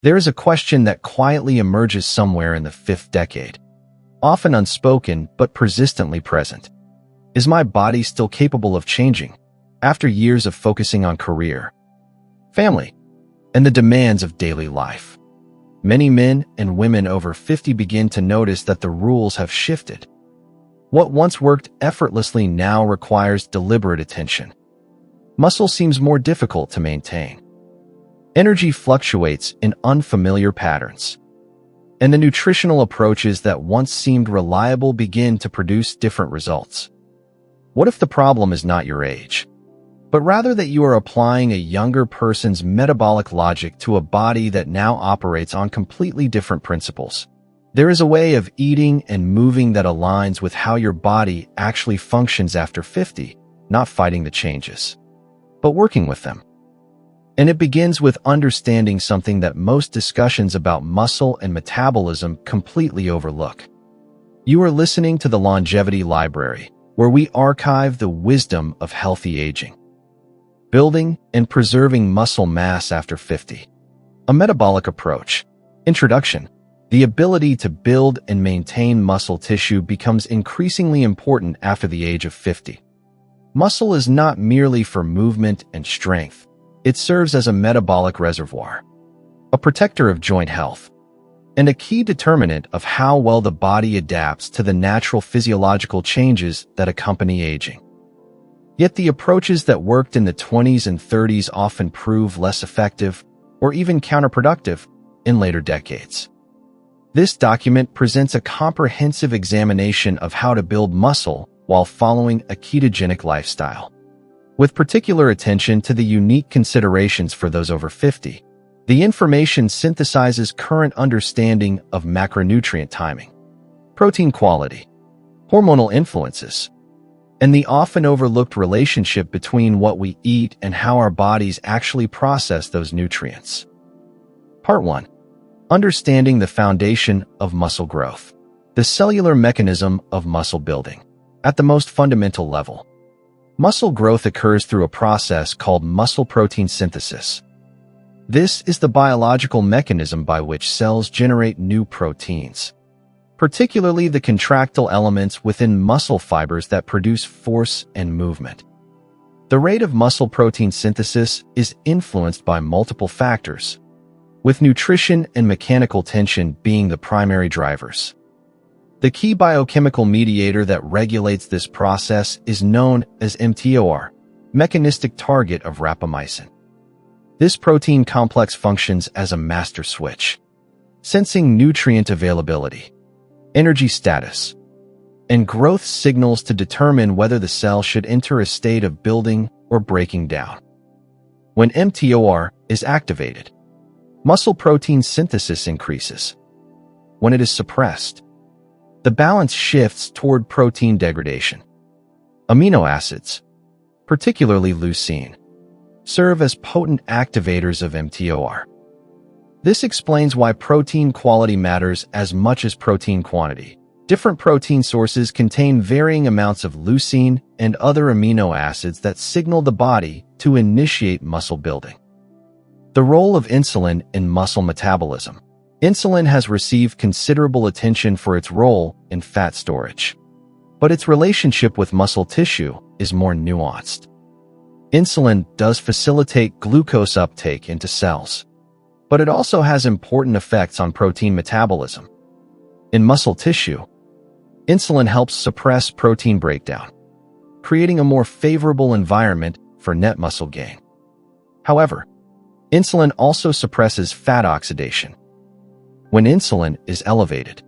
There is a question that quietly emerges somewhere in the fifth decade, often unspoken but persistently present. Is my body still capable of changing after years of focusing on career, family, and the demands of daily life? Many men and women over 50 begin to notice that the rules have shifted. What once worked effortlessly now requires deliberate attention. Muscle seems more difficult to maintain. Energy fluctuates in unfamiliar patterns. And the nutritional approaches that once seemed reliable begin to produce different results. What if the problem is not your age, but rather that you are applying a younger person's metabolic logic to a body that now operates on completely different principles? There is a way of eating and moving that aligns with how your body actually functions after 50, not fighting the changes, but working with them. And it begins with understanding something that most discussions about muscle and metabolism completely overlook. You are listening to the Longevity Library, where we archive the wisdom of healthy aging. Building and preserving muscle mass after 50. A metabolic approach. Introduction. The ability to build and maintain muscle tissue becomes increasingly important after the age of 50. Muscle is not merely for movement and strength. It serves as a metabolic reservoir, a protector of joint health, and a key determinant of how well the body adapts to the natural physiological changes that accompany aging. Yet the approaches that worked in the 20s and 30s often prove less effective or even counterproductive in later decades. This document presents a comprehensive examination of how to build muscle while following a ketogenic lifestyle, with particular attention to the unique considerations for those over 50. The information synthesizes current understanding of macronutrient timing, protein quality, hormonal influences, and the often overlooked relationship between what we eat and how our bodies actually process those nutrients. Part 1. Understanding the foundation of muscle growth. The cellular mechanism of muscle building. At the most fundamental level, muscle growth occurs through a process called muscle protein synthesis. This is the biological mechanism by which cells generate new proteins, particularly the contractile elements within muscle fibers that produce force and movement. The rate of muscle protein synthesis is influenced by multiple factors, with nutrition and mechanical tension being the primary drivers. The key biochemical mediator that regulates this process is known as mTOR, mechanistic target of rapamycin. This protein complex functions as a master switch, sensing nutrient availability, energy status, and growth signals to determine whether the cell should enter a state of building or breaking down. When mTOR is activated, muscle protein synthesis increases. When it is suppressed, the balance shifts toward protein degradation. Amino acids, particularly leucine, serve as potent activators of mTOR. This explains why protein quality matters as much as protein quantity. Different protein sources contain varying amounts of leucine and other amino acids that signal the body to initiate muscle building. The role of insulin in muscle metabolism. Insulin has received considerable attention for its role in fat storage, but its relationship with muscle tissue is more nuanced. Insulin does facilitate glucose uptake into cells, but it also has important effects on protein metabolism. In muscle tissue, insulin helps suppress protein breakdown, creating a more favorable environment for net muscle gain. However, insulin also suppresses fat oxidation. When insulin is elevated,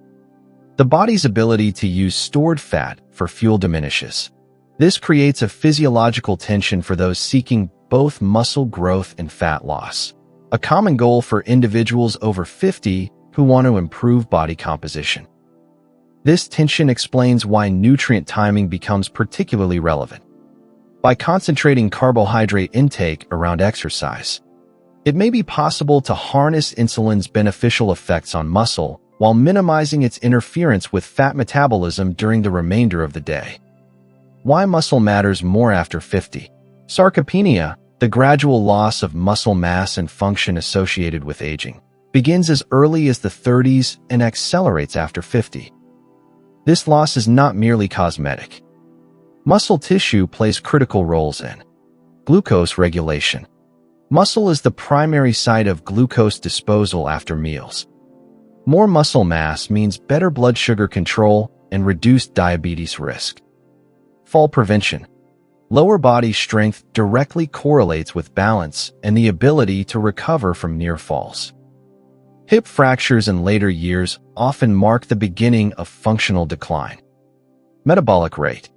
the body's ability to use stored fat for fuel diminishes. This creates a physiological tension for those seeking both muscle growth and fat loss, a common goal for individuals over 50 who want to improve body composition. This tension explains why nutrient timing becomes particularly relevant. By concentrating carbohydrate intake around exercise, it may be possible to harness insulin's beneficial effects on muscle while minimizing its interference with fat metabolism during the remainder of the day. Why muscle matters more after 50. Sarcopenia, the gradual loss of muscle mass and function associated with aging. begins as early as the 30s and accelerates after 50. This loss is not merely cosmetic. Muscle tissue plays critical roles in glucose regulation. Muscle is the primary site of glucose disposal after meals. More muscle mass means better blood sugar control and reduced diabetes risk. Fall prevention. Lower body strength directly correlates with balance and the ability to recover from near falls. Hip fractures in later years often mark the beginning of functional decline. Metabolic rate.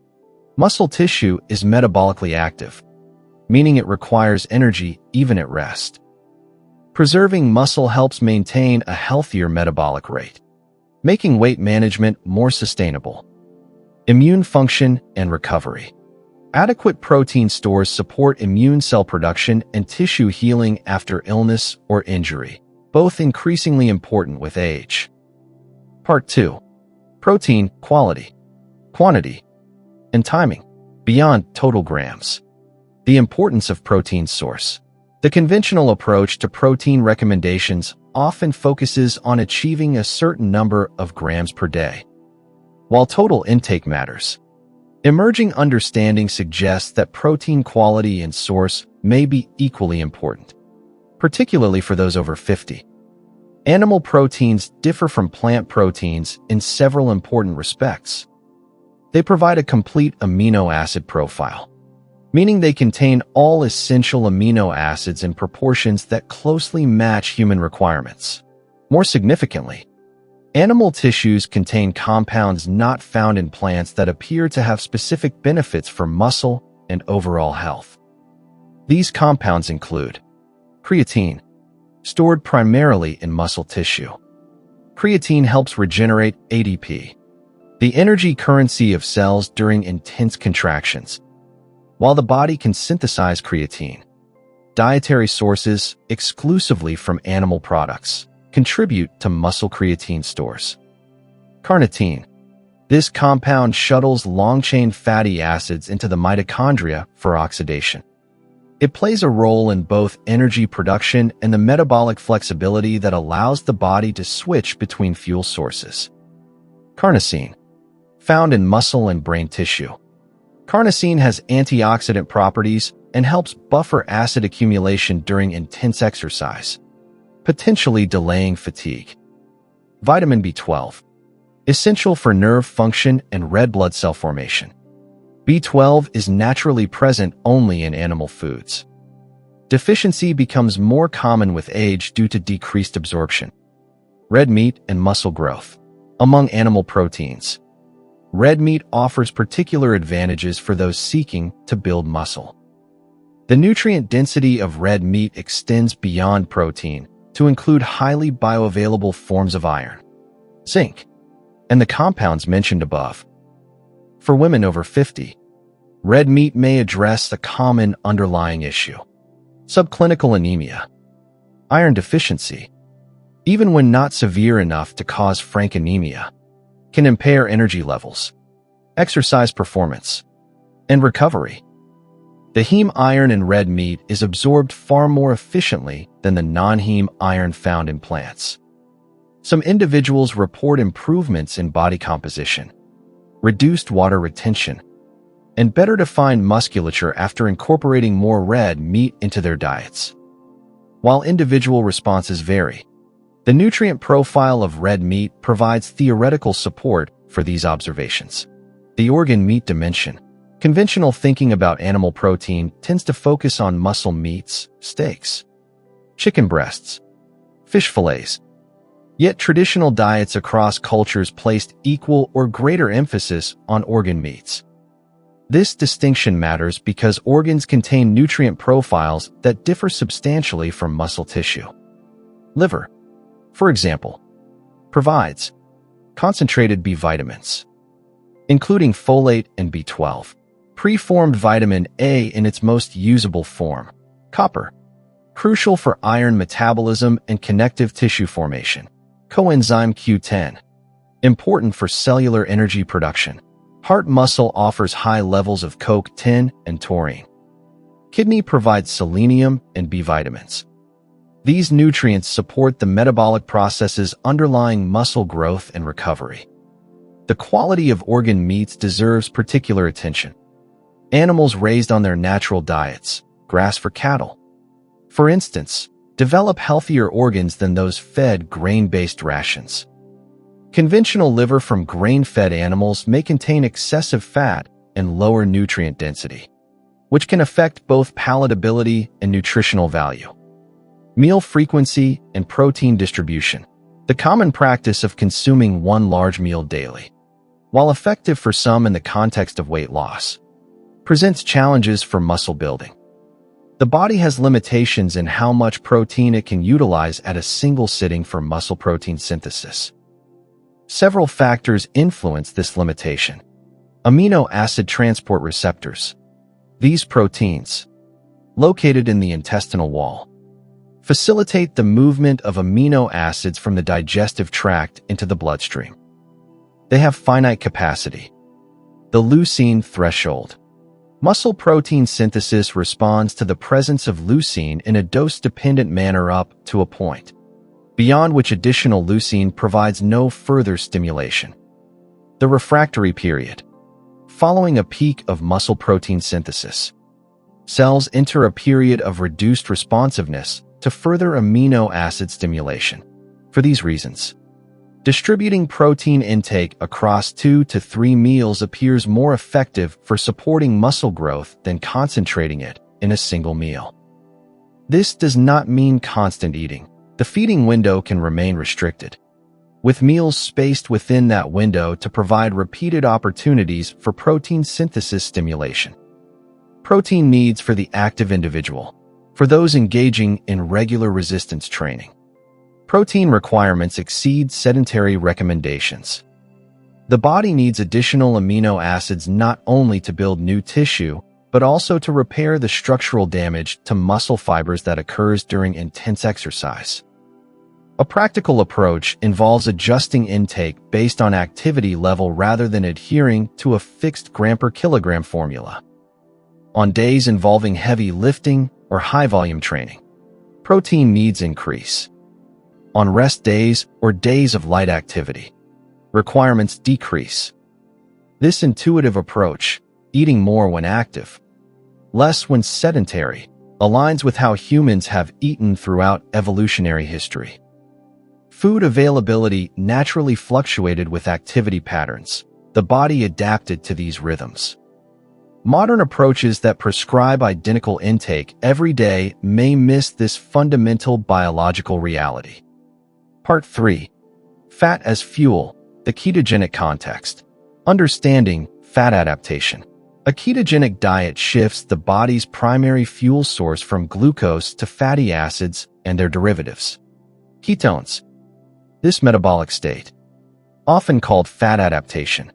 Muscle tissue is metabolically active, meaning it requires energy even at rest. Preserving muscle helps maintain a healthier metabolic rate, making weight management more sustainable. Immune function and recovery. Adequate protein stores support immune cell production and tissue healing after illness or injury, both increasingly important with age. Part 2. Protein quality, quantity, and timing. Beyond total grams. The importance of protein source. The conventional approach to protein recommendations often focuses on achieving a certain number of grams per day, while total intake matters. Emerging understanding suggests that protein quality and source may be equally important, particularly for those over 50. Animal proteins differ from plant proteins in several important respects. They provide a complete amino acid profile, meaning they contain all essential amino acids in proportions that closely match human requirements. More significantly, animal tissues contain compounds not found in plants that appear to have specific benefits for muscle and overall health. These compounds include creatine, stored primarily in muscle tissue. Creatine helps regenerate ATP, the energy currency of cells during intense contractions. While the body can synthesize creatine, dietary sources exclusively from animal products contribute to muscle creatine stores. Carnitine. This compound shuttles long-chain fatty acids into the mitochondria for oxidation. It plays a role in both energy production and the metabolic flexibility that allows the body to switch between fuel sources. Carnosine. Found in muscle and brain tissue. Carnosine has antioxidant properties and helps buffer acid accumulation during intense exercise, potentially delaying fatigue. Vitamin B12. Essential for nerve function and red blood cell formation. B12 is naturally present only in animal foods. Deficiency becomes more common with age due to decreased absorption. Red meat and muscle growth. Among animal proteins, red meat offers particular advantages for those seeking to build muscle. The nutrient density of red meat extends beyond protein to include highly bioavailable forms of iron, zinc, and the compounds mentioned above. For women over 50, red meat may address the common underlying issue: subclinical anemia, iron deficiency. Even when not severe enough to cause frank anemia, can impair energy levels, exercise performance, and recovery. The heme iron in red meat is absorbed far more efficiently than the non-heme iron found in plants. Some individuals report improvements in body composition, reduced water retention, and better defined musculature after incorporating more red meat into their diets. While individual responses vary, the nutrient profile of red meat provides theoretical support for these observations. The organ meat dimension. Conventional thinking about animal protein tends to focus on muscle meats, steaks, chicken breasts, fish fillets. Yet traditional diets across cultures placed equal or greater emphasis on organ meats. This distinction matters because organs contain nutrient profiles that differ substantially from muscle tissue. Liver, for example, provides concentrated B vitamins, including folate and B12. Preformed vitamin A in its most usable form, copper, crucial for iron metabolism and connective tissue formation. Coenzyme Q10, important for cellular energy production. Heart muscle offers high levels of CoQ10 and taurine. Kidney provides selenium and B vitamins. These nutrients support the metabolic processes underlying muscle growth and recovery. The quality of organ meats deserves particular attention. Animals raised on their natural diets, grass for cattle, for instance, develop healthier organs than those fed grain-based rations. Conventional liver from grain-fed animals may contain excessive fat and lower nutrient density, which can affect both palatability and nutritional value. Meal frequency and protein distribution. The common practice of consuming one large meal daily, while effective for some in the context of weight loss, presents challenges for muscle building. The body has limitations in how much protein it can utilize at a single sitting for muscle protein synthesis. Several factors influence this limitation. Amino acid transport receptors. These proteins, located in the intestinal wall, facilitate the movement of amino acids from the digestive tract into the bloodstream. They have finite capacity. The leucine threshold. Muscle protein synthesis responds to the presence of leucine in a dose-dependent manner up to a point, beyond which additional leucine provides no further stimulation. The refractory period. Following a peak of muscle protein synthesis, cells enter a period of reduced responsiveness to further amino acid stimulation. For these reasons, distributing protein intake across 2 to 3 meals appears more effective for supporting muscle growth than concentrating it in a single meal. This does not mean constant eating. The feeding window can remain restricted, with meals spaced within that window to provide repeated opportunities for protein synthesis stimulation. Protein needs for the active individual. For those engaging in regular resistance training, protein requirements exceed sedentary recommendations. The body needs additional amino acids not only to build new tissue, but also to repair the structural damage to muscle fibers that occurs during intense exercise. A practical approach involves adjusting intake based on activity level rather than adhering to a fixed gram per kilogram formula. On days involving heavy lifting or high-volume training, protein needs increase. On rest days or days of light activity, requirements decrease. This intuitive approach, eating more when active, less when sedentary, aligns with how humans have eaten throughout evolutionary history. Food availability naturally fluctuated with activity patterns. The body adapted to these rhythms. Modern approaches that prescribe identical intake every day may miss this fundamental biological reality. Part 3. Fat as fuel, the ketogenic context. Understanding fat adaptation. A ketogenic diet shifts the body's primary fuel source from glucose to fatty acids and their derivatives, ketones. This metabolic state, often called fat adaptation,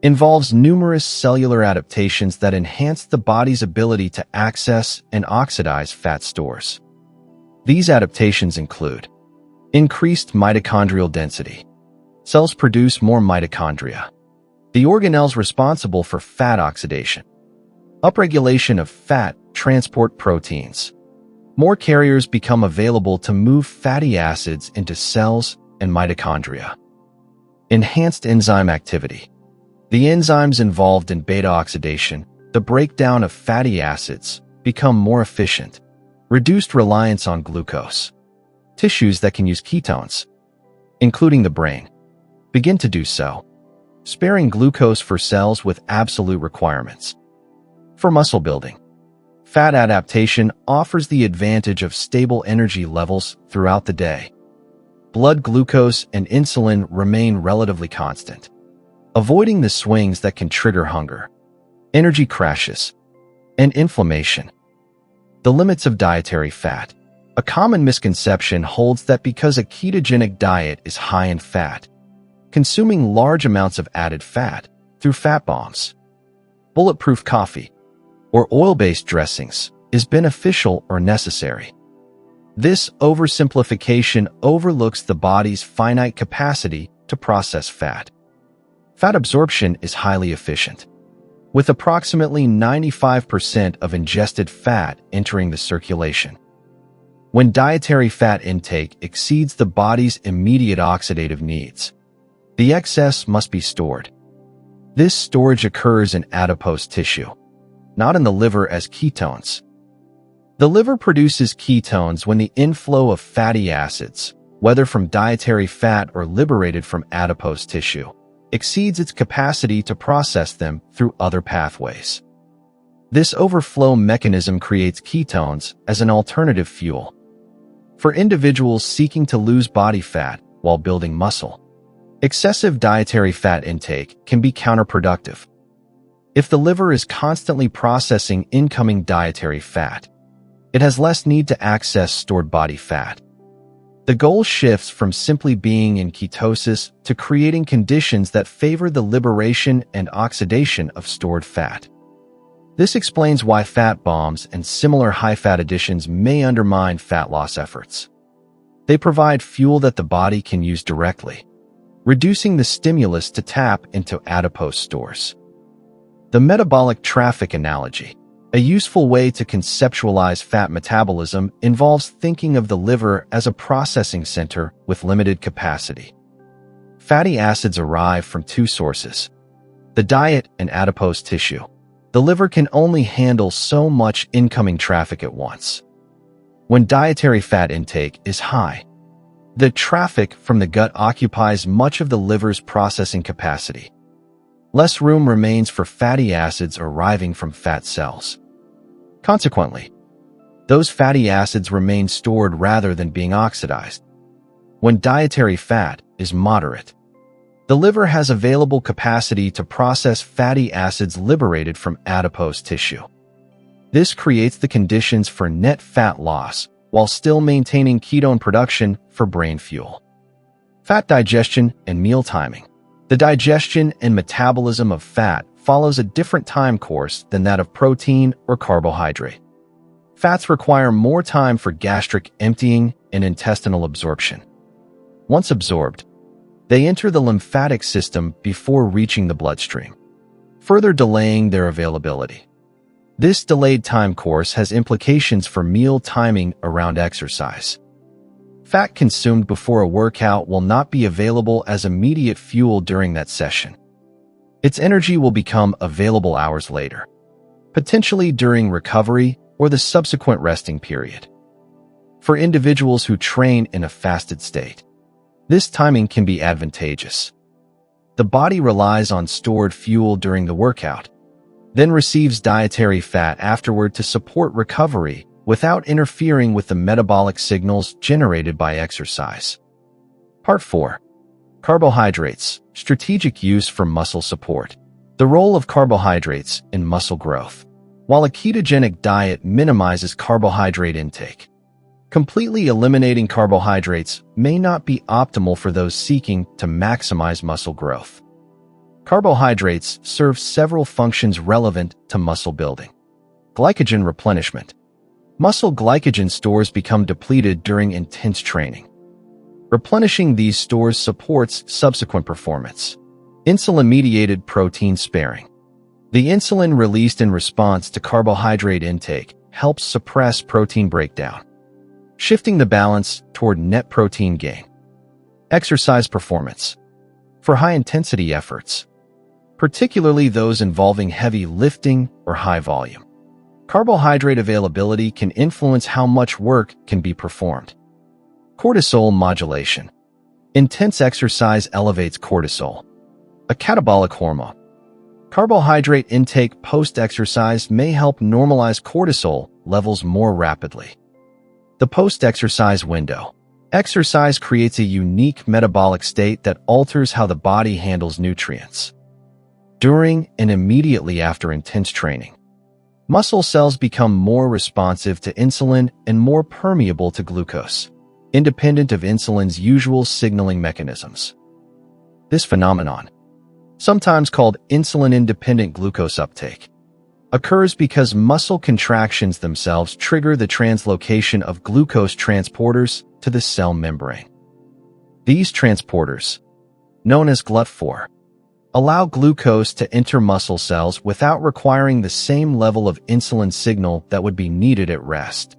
involves numerous cellular adaptations that enhance the body's ability to access and oxidize fat stores. These adaptations include increased mitochondrial density. Cells produce more mitochondria, the organelles responsible for fat oxidation. Upregulation of fat transport proteins. More carriers become available to move fatty acids into cells and mitochondria. Enhanced enzyme activity. The enzymes involved in beta oxidation, the breakdown of fatty acids, become more efficient. Reduced reliance on glucose. Tissues that can use ketones, including the brain, begin to do so, sparing glucose for cells with absolute requirements. For muscle building, fat adaptation offers the advantage of stable energy levels throughout the day. Blood glucose and insulin remain relatively constant, avoiding the swings that can trigger hunger, energy crashes, and inflammation. The limits of dietary fat. A common misconception holds that because a ketogenic diet is high in fat, consuming large amounts of added fat through fat bombs, bulletproof coffee, or oil-based dressings is beneficial or necessary. This oversimplification overlooks the body's finite capacity to process fat. Fat absorption is highly efficient, with approximately 95% of ingested fat entering the circulation. when dietary fat intake exceeds the body's immediate oxidative needs. The excess must be stored. This storage occurs in adipose tissue, not in the liver as ketones. The liver produces ketones when the inflow of fatty acids, whether from dietary fat or liberated from adipose tissue, exceeds its capacity to process them through other pathways. This overflow mechanism creates ketones as an alternative fuel for individuals seeking to lose body fat while building muscle. Excessive dietary fat intake can be counterproductive. If the liver is constantly processing incoming dietary fat, it has less need to access stored body fat. The goal shifts from simply being in ketosis to creating conditions that favor the liberation and oxidation of stored fat. This explains why fat bombs and similar high-fat additions may undermine fat loss efforts. They provide fuel that the body can use directly, reducing the stimulus to tap into adipose stores. The metabolic traffic analogy, a useful way to conceptualize fat metabolism, involves thinking of the liver as a processing center with limited capacity. Fatty acids arrive from two sources: the diet and adipose tissue. The liver can only handle so much incoming traffic at once. When dietary fat intake is high, the traffic from the gut occupies much of the liver's processing capacity. Less room remains for fatty acids arriving from fat cells. Consequently, those fatty acids remain stored rather than being oxidized. When dietary fat is moderate, the liver has available capacity to process fatty acids liberated from adipose tissue. This creates the conditions for net fat loss while still maintaining ketone production for brain fuel. Fat digestion and meal timing. The digestion and metabolism of fat follows a different time course than that of protein or carbohydrate. Fats require more time for gastric emptying and intestinal absorption. Once absorbed, they enter the lymphatic system before reaching the bloodstream, further delaying their availability. This delayed time course has implications for meal timing around exercise. Fat consumed before a workout will not be available as immediate fuel during that session. Its energy will become available hours later, potentially during recovery or the subsequent resting period. For individuals who train in a fasted state, this timing can be advantageous. The body relies on stored fuel during the workout, then receives dietary fat afterward to support recovery without interfering with the metabolic signals generated by exercise. Part 4. Carbohydrates, strategic use for muscle support. The role of carbohydrates in muscle growth. While a ketogenic diet minimizes carbohydrate intake, completely eliminating carbohydrates may not be optimal for those seeking to maximize muscle growth. Carbohydrates serve several functions relevant to muscle building. Glycogen replenishment. Muscle glycogen stores become depleted during intense training. Replenishing these stores supports subsequent performance. Insulin-mediated protein sparing. The insulin released in response to carbohydrate intake helps suppress protein breakdown, shifting the balance toward net protein gain. Exercise performance. For high-intensity efforts, particularly those involving heavy lifting or high volume, carbohydrate availability can influence how much work can be performed. Cortisol modulation. Intense exercise elevates cortisol, a catabolic hormone. Carbohydrate intake post-exercise may help normalize cortisol levels more rapidly. The post-exercise window. Exercise creates a unique metabolic state that alters how the body handles nutrients. During and immediately after intense training, muscle cells become more responsive to insulin and more permeable to glucose, independent of insulin's usual signaling mechanisms. This phenomenon, sometimes called insulin-independent glucose uptake, occurs because muscle contractions themselves trigger the translocation of glucose transporters to the cell membrane. These transporters, known as GLUT4, allow glucose to enter muscle cells without requiring the same level of insulin signal that would be needed at rest.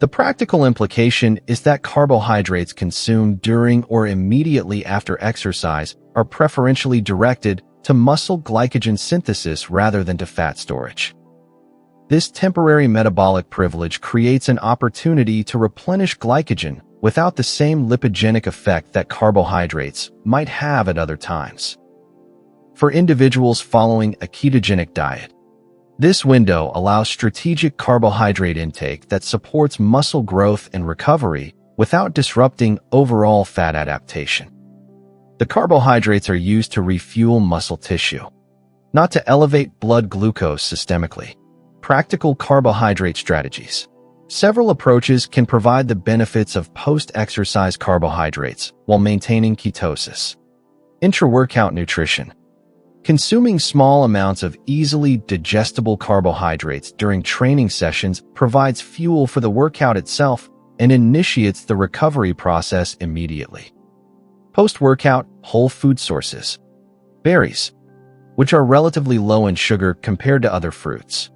The practical implication is that carbohydrates consumed during or immediately after exercise are preferentially directed to muscle glycogen synthesis rather than to fat storage. This temporary metabolic privilege creates an opportunity to replenish glycogen without the same lipogenic effect that carbohydrates might have at other times. For individuals following a ketogenic diet, this window allows strategic carbohydrate intake that supports muscle growth and recovery without disrupting overall fat adaptation. The carbohydrates are used to refuel muscle tissue, not to elevate blood glucose systemically. Practical carbohydrate strategies. Several approaches can provide the benefits of post-exercise carbohydrates while maintaining ketosis. Intra-workout nutrition. Consuming small amounts of easily digestible carbohydrates during training sessions provides fuel for the workout itself and initiates the recovery process immediately. Post-workout, whole food sources. Berries, which are relatively low in sugar compared to other fruits,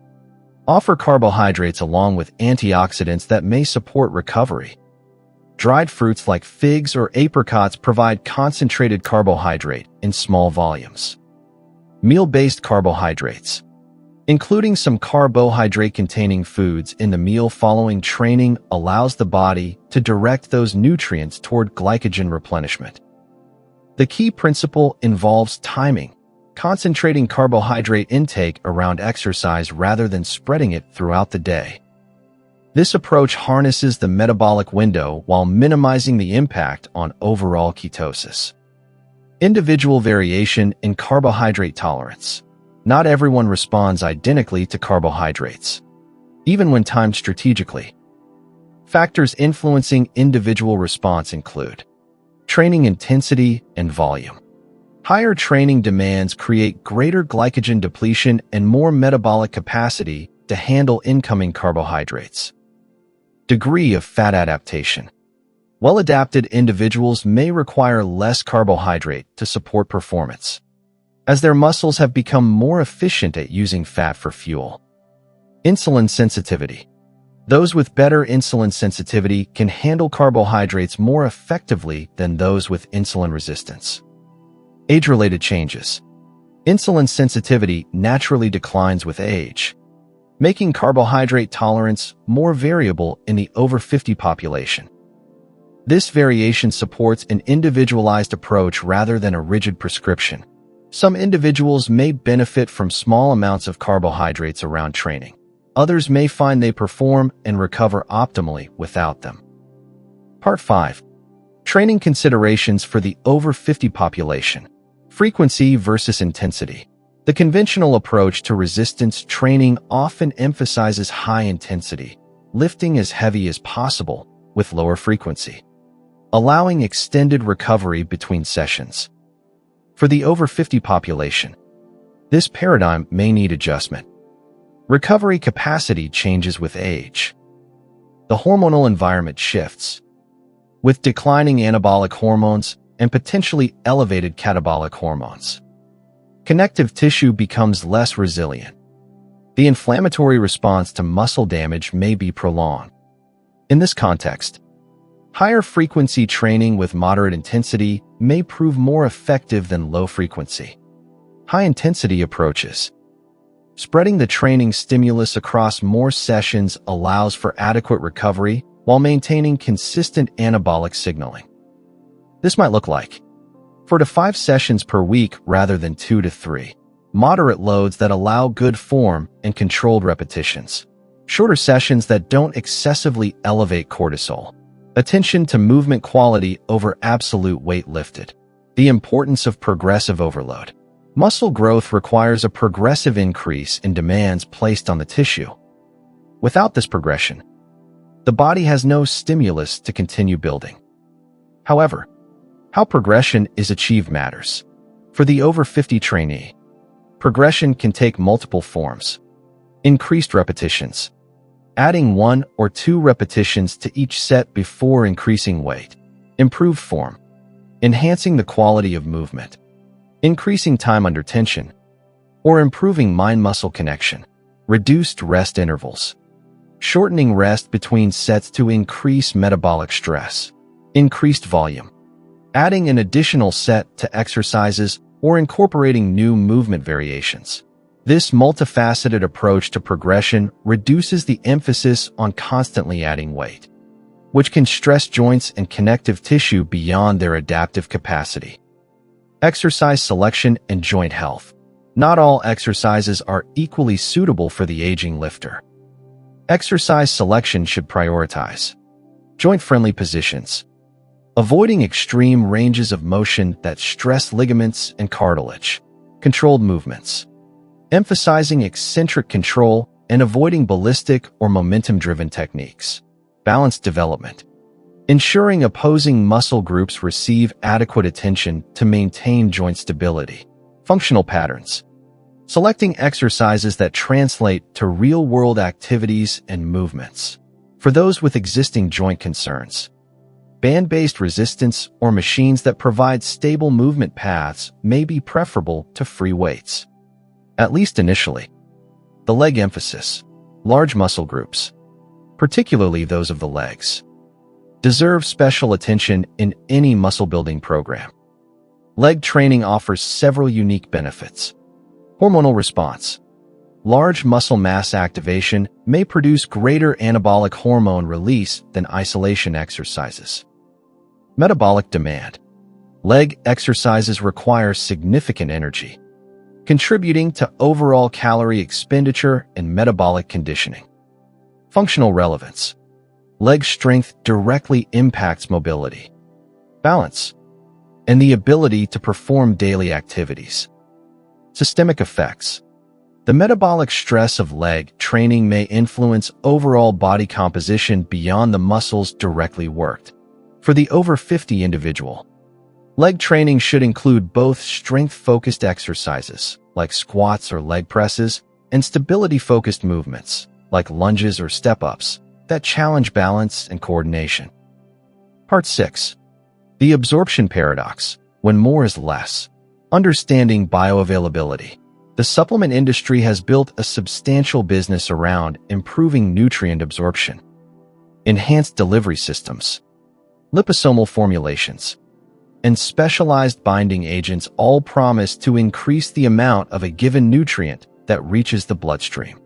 offer carbohydrates along with antioxidants that may support recovery. Dried fruits like figs or apricots provide concentrated carbohydrate in small volumes. Meal-based carbohydrates. Including some carbohydrate-containing foods in the meal following training allows the body to direct those nutrients toward glycogen replenishment. The key principle involves timing, concentrating carbohydrate intake around exercise rather than spreading it throughout the day. This approach harnesses the metabolic window while minimizing the impact on overall ketosis. Individual variation in carbohydrate tolerance. Not everyone responds identically to carbohydrates, even when timed strategically. Factors influencing individual response include training intensity and volume. Higher training demands create greater glycogen depletion and more metabolic capacity to handle incoming carbohydrates. Degree of fat adaptation. Well-adapted individuals may require less carbohydrate to support performance, as their muscles have become more efficient at using fat for fuel. Insulin sensitivity. Those with better insulin sensitivity can handle carbohydrates more effectively than those with insulin resistance. Age-related changes. Insulin sensitivity naturally declines with age, making carbohydrate tolerance more variable in the over 50 population. This variation supports an individualized approach rather than a rigid prescription. Some individuals may benefit from small amounts of carbohydrates around training. Others may find they perform and recover optimally without them. Part 5. Training considerations for the over 50 population. Frequency versus intensity. The conventional approach to resistance training often emphasizes high intensity, lifting as heavy as possible with lower frequency, allowing extended recovery between sessions. For the over 50 population, this paradigm may need adjustment. Recovery capacity changes with age. The hormonal environment shifts, with declining anabolic hormones and potentially elevated catabolic hormones. Connective tissue becomes less resilient. The inflammatory response to muscle damage may be prolonged. In this context, higher frequency training with moderate intensity may prove more effective than low frequency, high intensity approaches. Spreading the training stimulus across more sessions allows for adequate recovery while maintaining consistent anabolic signaling. This might look like 4 to 5 sessions per week rather than 2 to 3. Moderate loads that allow good form and controlled repetitions. Shorter sessions that don't excessively elevate cortisol. Attention to movement quality over absolute weight lifted. The importance of progressive overload. Muscle growth requires a progressive increase in demands placed on the tissue. Without this progression, the body has no stimulus to continue building. However, how progression is achieved matters. For the over 50 trainee, progression can take multiple forms. Increased repetitions. Adding 1 or 2 repetitions to each set before increasing weight. Improved form. Enhancing the quality of movement. Increasing time under tension. Or improving mind-muscle connection. Reduced rest intervals. shortening rest between sets to increase metabolic stress, increased volume, adding an additional set to exercises, or incorporating new movement variations. This multifaceted approach to progression reduces the emphasis on constantly adding weight, which can stress joints and connective tissue beyond their adaptive capacity. Exercise selection and joint health. Not all exercises are equally suitable for the aging lifter. Exercise selection should prioritize joint-friendly positions, avoiding extreme ranges of motion that stress ligaments and cartilage, controlled movements, emphasizing eccentric control and avoiding ballistic or momentum-driven techniques, balanced development, ensuring opposing muscle groups receive adequate attention to maintain joint stability, functional patterns, selecting exercises that translate to real-world activities and movements. For those with existing joint concerns, band-based resistance or machines that provide stable movement paths may be preferable to free weights, at least initially. The leg emphasis. Large muscle groups, particularly those of the legs, deserve special attention in any muscle-building program. Leg training offers several unique benefits. Hormonal response. Large muscle mass activation may produce greater anabolic hormone release than isolation exercises. Metabolic demand. Leg exercises require significant energy, contributing to overall calorie expenditure and metabolic conditioning. Functional relevance. Leg strength directly impacts mobility, balance, and the ability to perform daily activities. Systemic effects. The metabolic stress of leg training may influence overall body composition beyond the muscles directly worked. For the over 50 individual, leg training should include both strength-focused exercises, like squats or leg presses, and stability-focused movements, like lunges or step-ups, that challenge balance and coordination. Part 6. The absorption paradox, when more is less. Understanding bioavailability. The supplement industry has built a substantial business around improving nutrient absorption. Enhanced delivery systems, liposomal formulations, and specialized binding agents all promise to increase the amount of a given nutrient that reaches the bloodstream.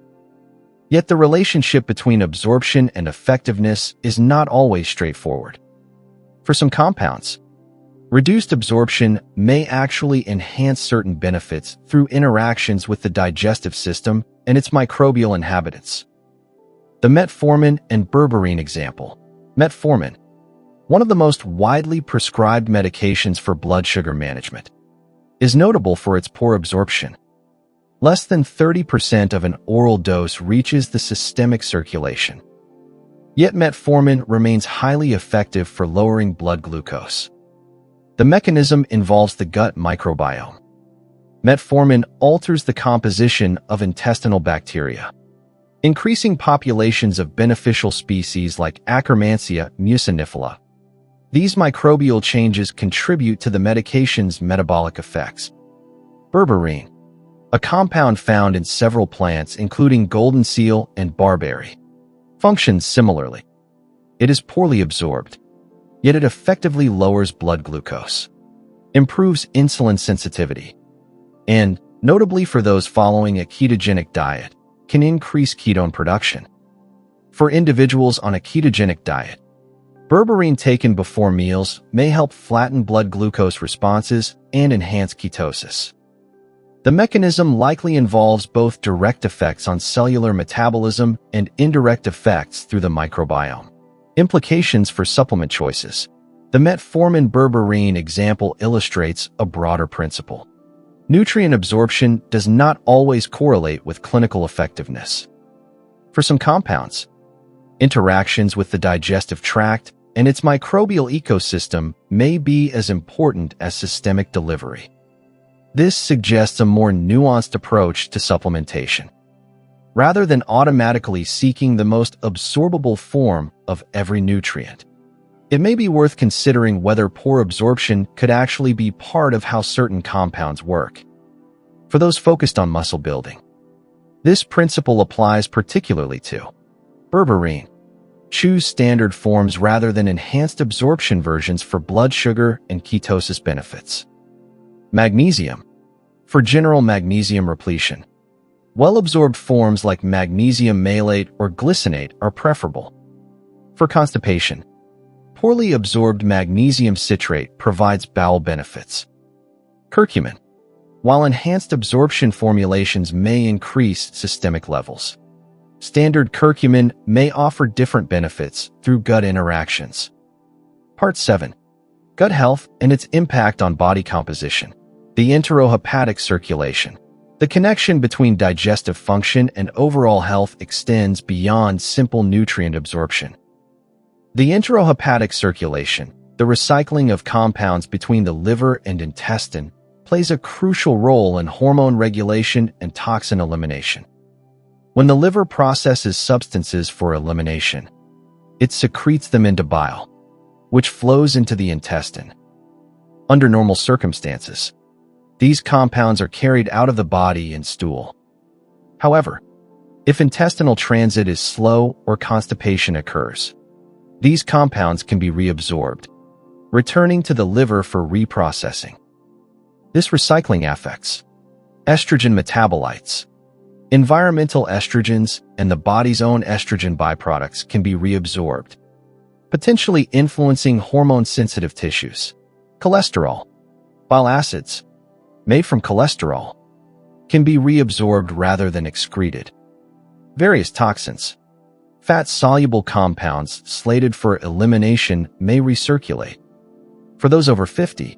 Yet the relationship between absorption and effectiveness is not always straightforward. For some compounds, reduced absorption may actually enhance certain benefits through interactions with the digestive system and its microbial inhabitants. The metformin and berberine example. Metformin, one of the most widely prescribed medications for blood sugar management, is notable for its poor absorption. Less than 30% of an oral dose reaches the systemic circulation. Yet metformin remains highly effective for lowering blood glucose. The mechanism involves the gut microbiome. Metformin alters the composition of intestinal bacteria, increasing populations of beneficial species like Akkermansia mucinifera. These microbial changes contribute to the medication's metabolic effects. Berberine, a compound found in several plants including golden seal and barberry, functions similarly. It is poorly absorbed, yet it effectively lowers blood glucose, improves insulin sensitivity, and, notably for those following a ketogenic diet, can increase ketone production. For individuals on a ketogenic diet, berberine taken before meals may help flatten blood glucose responses and enhance ketosis. The mechanism likely involves both direct effects on cellular metabolism and indirect effects through the microbiome. Implications for supplement choices. The metformin berberine example illustrates a broader principle. Nutrient absorption does not always correlate with clinical effectiveness. For some compounds, interactions with the digestive tract and its microbial ecosystem may be as important as systemic delivery. This suggests a more nuanced approach to supplementation, rather than automatically seeking the most absorbable form of every nutrient. It may be worth considering whether poor absorption could actually be part of how certain compounds work. For those focused on muscle building, this principle applies particularly to Berberine. Choose standard forms rather than enhanced absorption versions for blood sugar and ketosis benefits. Magnesium. For general magnesium repletion, well-absorbed forms like magnesium malate or glycinate are preferable. For constipation, poorly absorbed magnesium citrate provides bowel benefits. Curcumin. While enhanced absorption formulations may increase systemic levels, standard curcumin may offer different benefits through gut interactions. Part 7. Gut health and its impact on body composition. The enterohepatic circulation. The connection between digestive function and overall health extends beyond simple nutrient absorption. The enterohepatic circulation, the recycling of compounds between the liver and intestine, plays a crucial role in hormone regulation and toxin elimination. When the liver processes substances for elimination, it secretes them into bile, which flows into the intestine. Under normal circumstances, these compounds are carried out of the body in stool. However, if intestinal transit is slow or constipation occurs, these compounds can be reabsorbed, returning to the liver for reprocessing. This recycling affects estrogen metabolites. Environmental estrogens and the body's own estrogen byproducts can be reabsorbed, potentially influencing hormone-sensitive tissues. Cholesterol. Bile acids, made from cholesterol, can be reabsorbed rather than excreted. Various toxins. Fat-soluble compounds slated for elimination may recirculate. For those over 50,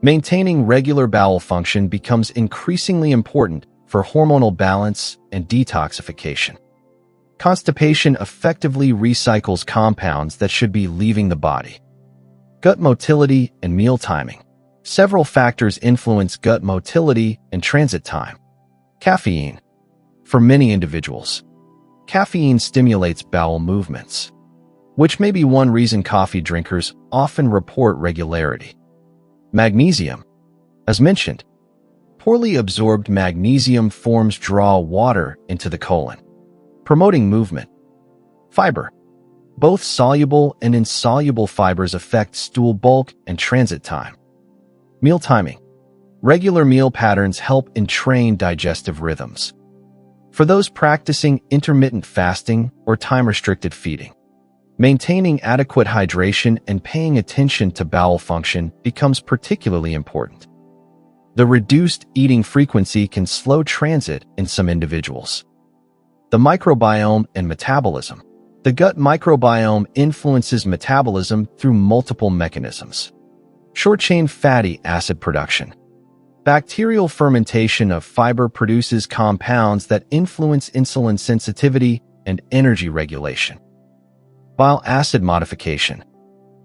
maintaining regular bowel function becomes increasingly important for hormonal balance and detoxification. Constipation effectively recycles compounds that should be leaving the body. Gut motility and meal timing. Several factors influence gut motility and transit time. Caffeine. For many individuals, caffeine stimulates bowel movements, which may be one reason coffee drinkers often report regularity. Magnesium. As mentioned, poorly absorbed magnesium forms draw water into the colon, promoting movement. Fiber. Both soluble and insoluble fibers affect stool bulk and transit time. Meal timing. Regular meal patterns help entrain digestive rhythms. For those practicing intermittent fasting or time-restricted feeding, maintaining adequate hydration and paying attention to bowel function becomes particularly important. The reduced eating frequency can slow transit in some individuals. The microbiome and metabolism. The gut microbiome influences metabolism through multiple mechanisms. Short-chain fatty acid production. Bacterial fermentation of fiber produces compounds that influence insulin sensitivity and energy regulation. Bile acid modification.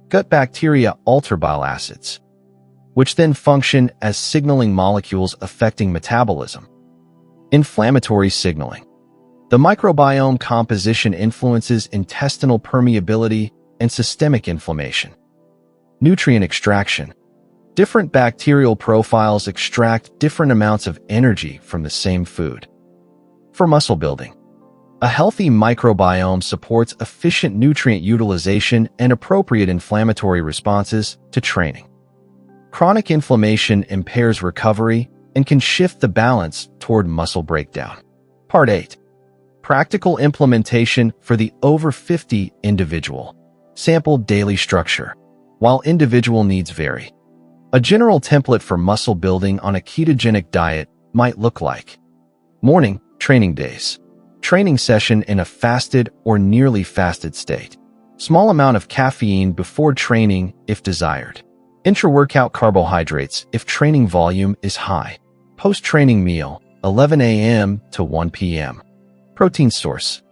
Gut bacteria alter bile acids, which then function as signaling molecules affecting metabolism. Inflammatory signaling. The microbiome composition influences intestinal permeability and systemic inflammation. Nutrient extraction. Different bacterial profiles extract different amounts of energy from the same food. For muscle building, a healthy microbiome supports efficient nutrient utilization and appropriate inflammatory responses to training. Chronic inflammation impairs recovery and can shift the balance toward muscle breakdown. Part 8. Practical implementation for the over 50 individual. Sample daily structure. While individual needs vary, a general template for muscle building on a ketogenic diet might look like: morning, training days. Training session in a fasted or nearly fasted state. Small amount of caffeine before training if desired. Intra-workout carbohydrates if training volume is high. Post-training meal, 11 a.m. to 1 p.m. Protein source,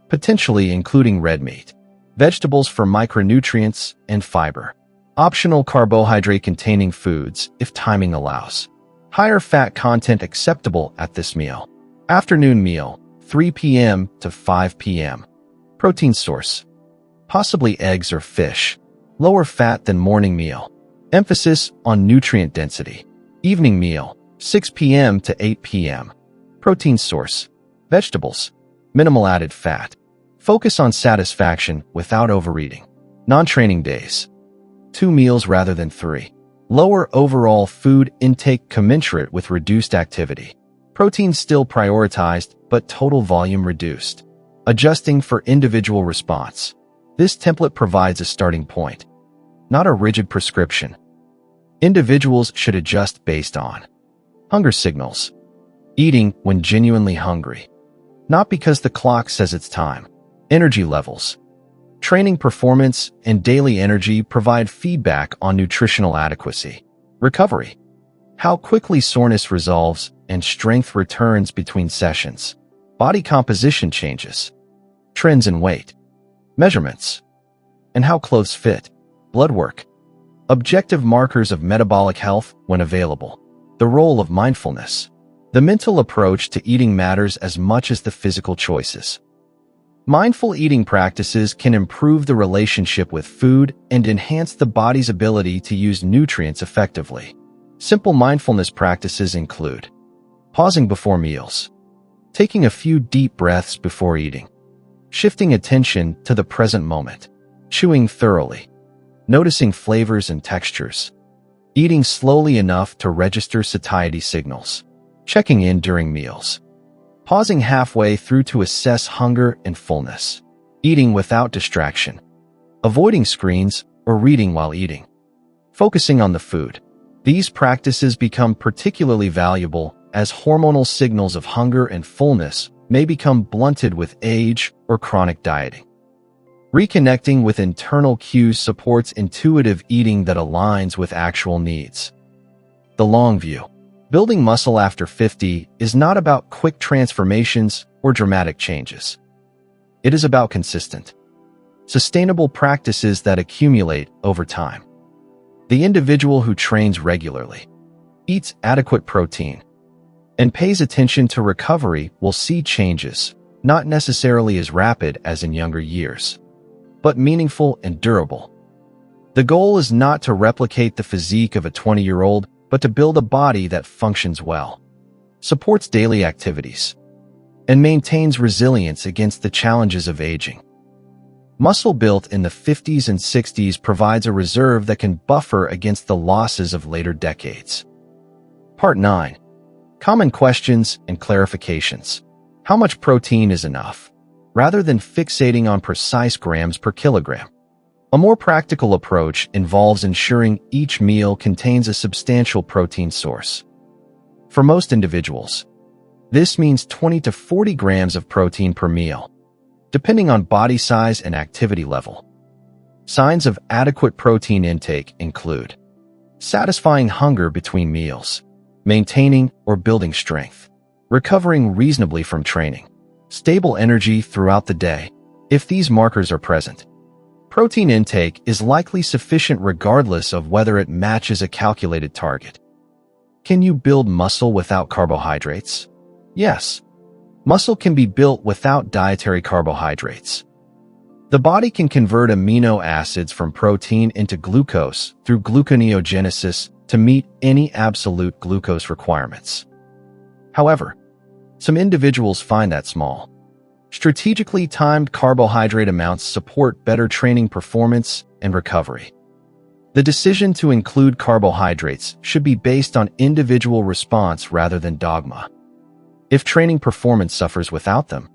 potentially including red meat. Vegetables for micronutrients and fiber. Optional carbohydrate-containing foods if timing allows. Higher fat content acceptable at this meal. Afternoon meal, 3 p.m. to 5 p.m. Protein source, possibly eggs or fish. Lower fat than morning meal. Emphasis on nutrient density. Evening meal, 6 p.m. to 8 p.m. Protein source, vegetables. Minimal added fat. Focus on satisfaction without overeating. Non-training days. 2 meals rather than 3. Lower overall food intake commensurate with reduced activity. Protein still prioritized, but total volume reduced. Adjusting for individual response. This template provides a starting point, not a rigid prescription. Individuals should adjust based on hunger signals. Eating when genuinely hungry, not because the clock says it's time. Energy levels. Training performance and daily energy provide feedback on nutritional adequacy. Recovery. How quickly soreness resolves and strength returns between sessions. Body composition changes. Trends in weight. Measurements. And how clothes fit. Blood work. Objective markers of metabolic health when available. The role of mindfulness. The mental approach to eating matters as much as the physical choices. Mindful eating practices can improve the relationship with food and enhance the body's ability to use nutrients effectively. Simple mindfulness practices include pausing before meals, taking a few deep breaths before eating, shifting attention to the present moment, chewing thoroughly, noticing flavors and textures, eating slowly enough to register satiety signals, checking in during meals, pausing halfway through to assess hunger and fullness, eating without distraction, avoiding screens or reading while eating, focusing on the food. These practices become particularly valuable as hormonal signals of hunger and fullness may become blunted with age or chronic dieting. Reconnecting with internal cues supports intuitive eating that aligns with actual needs. The long view. Building muscle after 50 is not about quick transformations or dramatic changes. It is about consistent, sustainable practices that accumulate over time. The individual who trains regularly, eats adequate protein, and pays attention to recovery will see changes, not necessarily as rapid as in younger years, but meaningful and durable. The goal is not to replicate the physique of a 20-year-old, but to build a body that functions well, supports daily activities, and maintains resilience against the challenges of aging. Muscle built in the 50s and 60s provides a reserve that can buffer against the losses of later decades. Part 9. Common questions and clarifications. How much protein is enough? Rather than fixating on precise grams per kilogram. A more practical approach involves ensuring each meal contains a substantial protein source. For most individuals, this means 20 to 40 grams of protein per meal, depending on body size and activity level. Signs of adequate protein intake include satisfying hunger between meals, maintaining or building strength, recovering reasonably from training, stable energy throughout the day. If these markers are present, protein intake is likely sufficient regardless of whether it matches a calculated target. Can you build muscle without carbohydrates? Yes. Muscle can be built without dietary carbohydrates. The body can convert amino acids from protein into glucose through gluconeogenesis to meet any absolute glucose requirements. However, some individuals find that small, strategically timed carbohydrate amounts support better training performance and recovery. The decision to include carbohydrates should be based on individual response rather than dogma. If training performance suffers without them,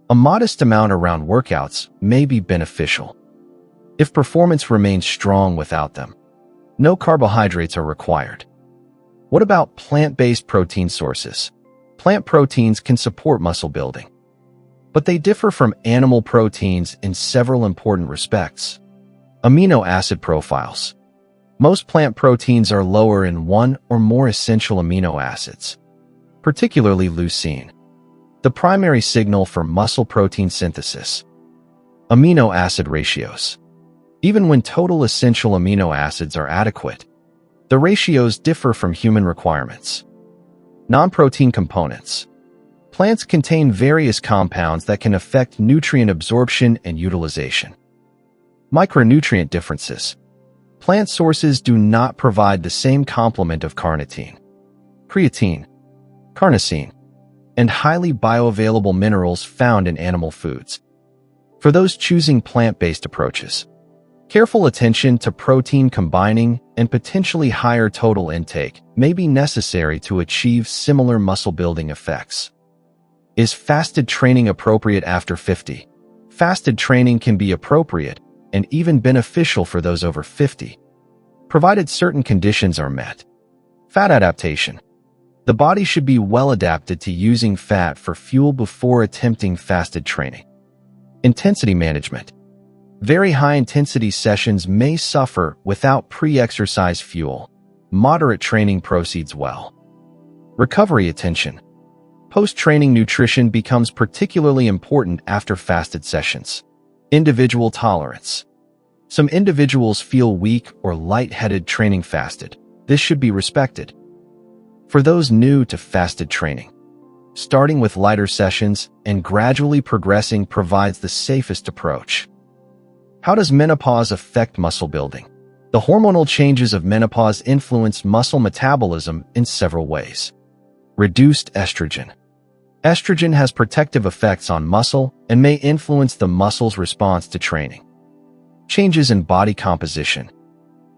a modest amount around workouts may be beneficial. If performance remains strong without them, no carbohydrates are required. What about plant-based protein sources? Plant proteins can support muscle building, but they differ from animal proteins in several important respects. Amino acid profiles. Most plant proteins are lower in one or more essential amino acids, particularly leucine, the primary signal for muscle protein synthesis. Amino acid ratios. Even when total essential amino acids are adequate, the ratios differ from human requirements. Non-protein components. Plants contain various compounds that can affect nutrient absorption and utilization. Micronutrient differences. Plant sources do not provide the same complement of carnitine, creatine, carnosine, and highly bioavailable minerals found in animal foods. For those choosing plant-based approaches, careful attention to protein combining and potentially higher total intake may be necessary to achieve similar muscle-building effects. Is fasted training appropriate after 50? Fasted training can be appropriate and even beneficial for those over 50, provided certain conditions are met. Fat adaptation. The body should be well adapted to using fat for fuel before attempting fasted training. Intensity management. Very high-intensity sessions may suffer without pre-exercise fuel. Moderate training proceeds well. Recovery attention. Post-training nutrition becomes particularly important after fasted sessions. Individual tolerance. Some individuals feel weak or lightheaded training fasted. This should be respected. For those new to fasted training, starting with lighter sessions and gradually progressing provides the safest approach. How does menopause affect muscle building? The hormonal changes of menopause influence muscle metabolism in several ways. Reduced estrogen. Estrogen has protective effects on muscle and may influence the muscle's response to training. Changes in body composition.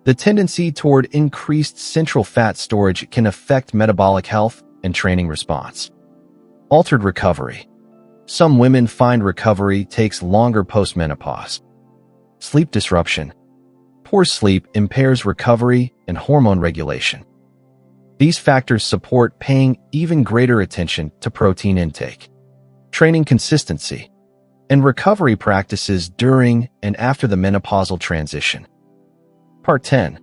The tendency toward increased central fat storage can affect metabolic health and training response. Altered recovery. Some women find recovery takes longer post-menopause. Sleep disruption. Poor sleep impairs recovery and hormone regulation. These factors support paying even greater attention to protein intake, training consistency, and recovery practices during and after the menopausal transition. Part 10.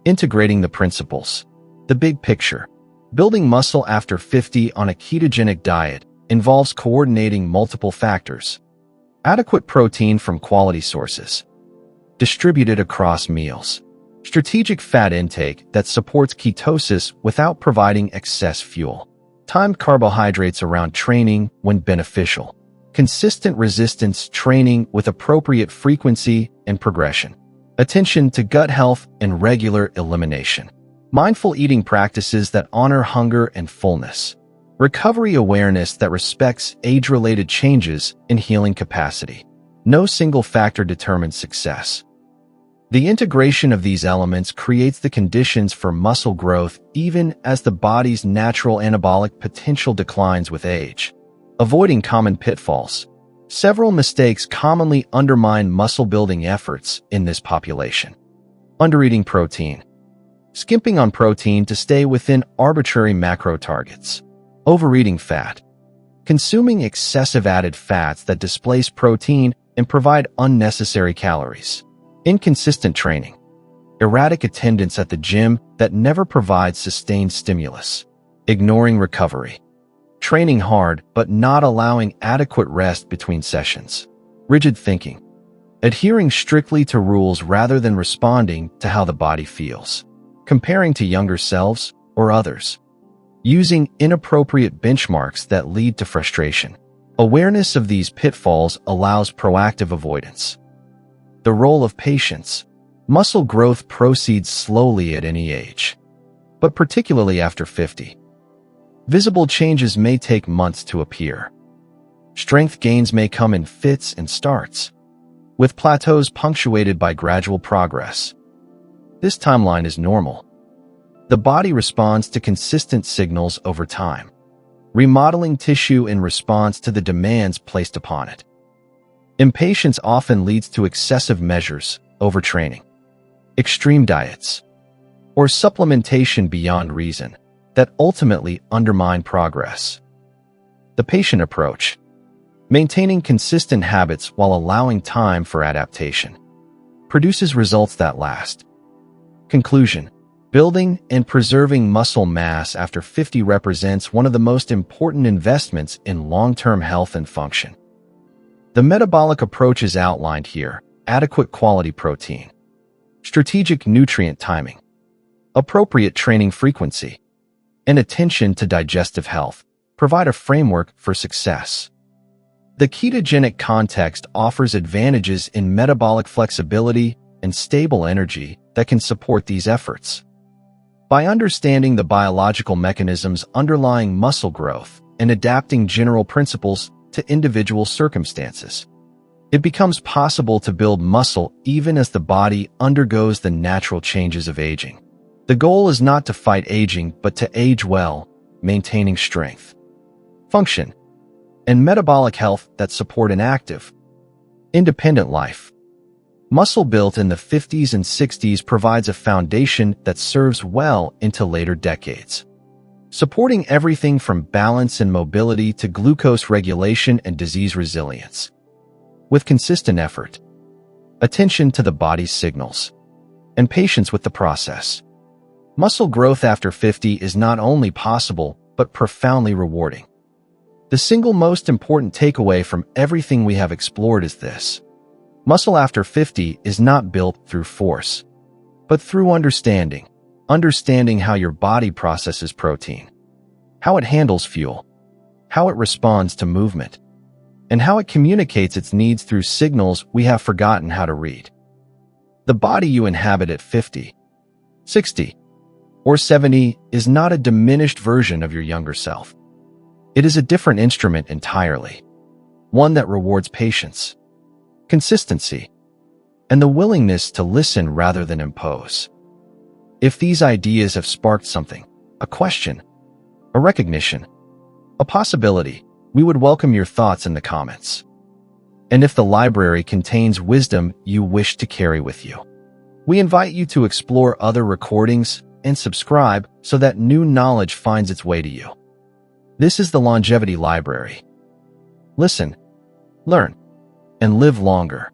Integrating the principles. The big picture. Building muscle after 50 on a ketogenic diet involves coordinating multiple factors. Adequate protein from quality sources, distributed across meals. Strategic fat intake that supports ketosis without providing excess fuel. Timed carbohydrates around training when beneficial. Consistent resistance training with appropriate frequency and progression. Attention to gut health and regular elimination. Mindful eating practices that honor hunger and fullness. Recovery awareness that respects age-related changes in healing capacity. No single factor determines success. The integration of these elements creates the conditions for muscle growth even as the body's natural anabolic potential declines with age. Avoiding common pitfalls. Several mistakes commonly undermine muscle-building efforts in this population. Undereating protein. Skimping on protein to stay within arbitrary macro targets. Overeating fat. Consuming excessive added fats that displace protein and provide unnecessary calories. Inconsistent training. Erratic attendance at the gym that never provides sustained stimulus. Ignoring recovery. Training hard but not allowing adequate rest between sessions. Rigid thinking. Adhering strictly to rules rather than responding to how the body feels. Comparing to younger selves or others. Using inappropriate benchmarks that lead to frustration. Awareness of these pitfalls allows proactive avoidance. The role of patience. Muscle growth proceeds slowly at any age, but particularly after 50. Visible changes may take months to appear. Strength gains may come in fits and starts, with plateaus punctuated by gradual progress. This timeline is normal. The body responds to consistent signals over time, remodeling tissue in response to the demands placed upon it. Impatience often leads to excessive measures, overtraining, extreme diets, or supplementation beyond reason that ultimately undermine progress. The patient approach. Maintaining consistent habits while allowing time for adaptation produces results that last. Conclusion. Building and preserving muscle mass after 50 represents one of the most important investments in long-term health and function. The metabolic approaches outlined here: adequate quality protein, strategic nutrient timing, appropriate training frequency, and attention to digestive health provide a framework for success. The ketogenic context offers advantages in metabolic flexibility and stable energy that can support these efforts. By understanding the biological mechanisms underlying muscle growth and adapting general principles to individual circumstances, It becomes possible to build muscle even as the body undergoes the natural changes of aging. The goal is not to fight aging, but to age well, maintaining strength, function, and metabolic health that support an active, independent life. Muscle built in the 50s and 60s provides a foundation that serves well into later decades, supporting everything from balance and mobility to glucose regulation and disease resilience. With consistent effort, attention to the body's signals, and patience with the process, muscle growth after 50 is not only possible, but profoundly rewarding. The single most important takeaway from everything we have explored is this: muscle after 50 is not built through force, but through understanding. Understanding how your body processes protein, how it handles fuel, how it responds to movement, and how it communicates its needs through signals we have forgotten how to read. The body you inhabit at 50, 60, or 70 is not a diminished version of your younger self. It is a different instrument entirely, one that rewards patience, consistency, and the willingness to listen rather than impose. If these ideas have sparked something, a question, a recognition, a possibility, we would welcome your thoughts in the comments. And if the library contains wisdom you wish to carry with you, we invite you to explore other recordings and subscribe so that new knowledge finds its way to you. This is the Longevity Library. Listen, learn, and live longer.